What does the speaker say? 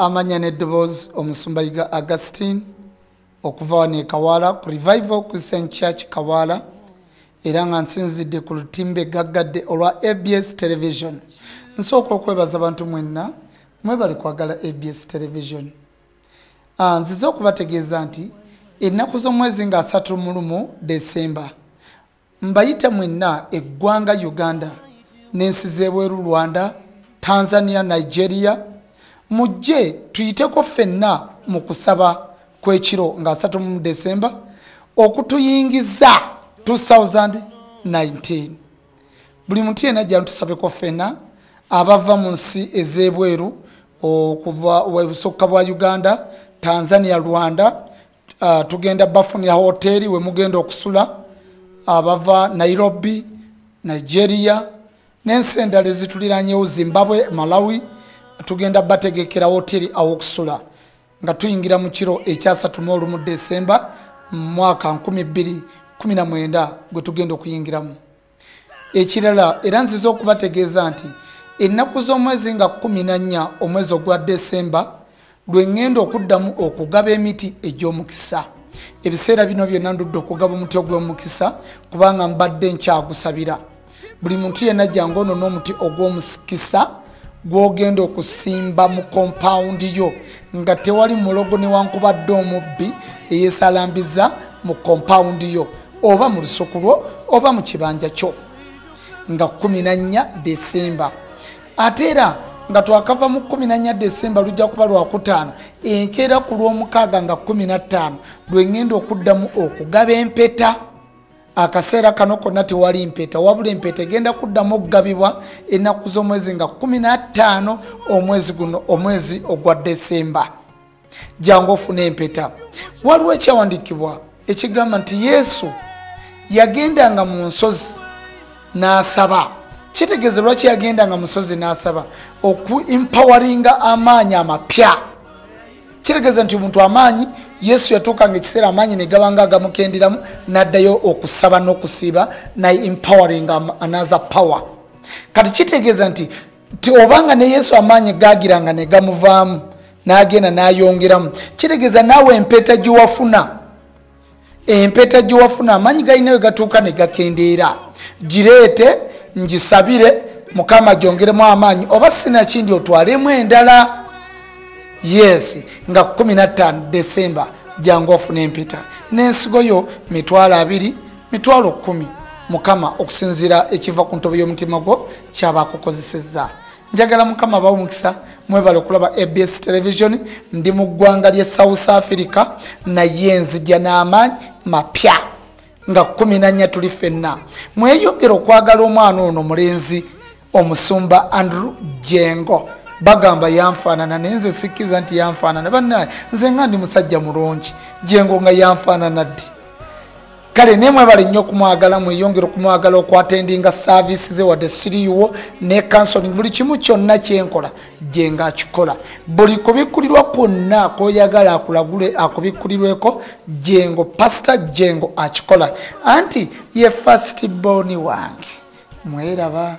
amanya n'eddoboozi Omusumba Augustine okuva wano e Kawaala ku Revival Christian Church Kawaala era nga nsinzidde ku lutimbe gaggadde olwa ABS Television. Nsooka okwebaza abantu mwenna mwebali kwagala ABS Television. Nzize okubategeeza nti ennaku z'omwezi nga 31 Desemba mbayita mwenna eggwanga Uganda n'ensi z'ebweru Rwanda, Tanzania, Nigeria mujje tuyiteko ffenna mu kusaba kw'ekiro nga 31 Desemba okutuyingiza 2019. Buli muntu yenna ajja tusabeko ffenna abava mu nsi ez'ebweru okuva ebusukka bwa Uganda, Tanzania, Rwanda, tugenda bafunira hoteli we mugenda okusula, abava Nairobi, Nigeria n'ensi endala ezituliranyewo Zimbabwe, Malawi, tugenda bategekera hoteli awokusula nga tuyingira mu kiro ekya 31 Desemba mwaka 2019 gwe tugenda okuyingiramu. Ekirala era nziza okubategeeza nti ennaku z'omwezi nga 14 omwezi ogwa Desemba lwe ngenda okuddamu okugaba emiti egy'omukisa. Ebiseera bino byonna ndudde okugaba omuti ogw'omukisa kubanga mbadde nkyagusabira. Buli muntu yenna ajjanga ono n'omuti ogw'omukisa gw'ogenda okusimba mu compound yo nga tewali mulogo newankubadde omubbi eyeesalambiza mu compound yo oba mu lusuku lwo oba mu kibanja kyo nga 14 Desemba. Ate era nga twakava mu 14 Desemba lujja kuba lwakutaano enkeera ku lw'omukaaga nga 15 lwe ngenda okuddamu okugaba empeta. Akaseera kano konna tewali mpeta wabula empeta egenda kuddamu okugabibwa ennaku z'omwezi nga 15 omwezi guno omwezi ogwa Desemba. Jangu ofune empeta. Waliwo ekyawandiikibwa ekigamba nti Yesu yagendanga mu nsozi n'asaba. Kitegeeza lwaki yagendanga mu nsozi n'asaba? Oku-empoweringa amaanyi amapya. Kitegeeza nti omuntu amaanyi Yesu yatuukanga ekiseera amaanyi ne gabanga agamukenderamu n'addayo okusaba n'okusiiba naye empowering another power. Kati kitegeeza nti obanga ne Yesu amaanyi gaagiranga ne gamuvaamu n'agenda n'ayongeramu, kitegeeza naawe empeta gy'owafuna amaanyi galina we gatuuka ne gakendeera. Gireete ngisabire Mukama gyongeremu amaanyi oba sinakindi otwalemu endala. Yes, nga 15 Desemba jangu ofune empeta. N'ensigo yo 20, 10. Mukama okusinzira ekiva ku ntobo y'omutima gwo kyaba kukozesezza. Njagala Mukama bawo mukisa mwebale okulaba ABS Television. Ndi mu ggwanga lya South Africa naye nzija n'amaanyi mapya nga 14 tuli ffenna. Mweyongera okwagala omwana ono mulenzi Omusumba Andrew Jengo. Bagamba yanfaanana naye nze sikkiza nti yanfaanana. Bannaye nze nga ndi musajja mulungi, Jengo nga yanfaanana ddi. Kale ne mwebale nnyo okumwagala, mweyongera okumwagala, okwatendinga services ze wadde siriiwo ne counseling. Buli kimu kyonna kyenkola Jengo akikola. Buli kubikkulirwa kwonna kw'oyagala akulagule akubikkulirweko Jengo, Pastor Jengo akikola. Anti ye first born wange. Mweraba.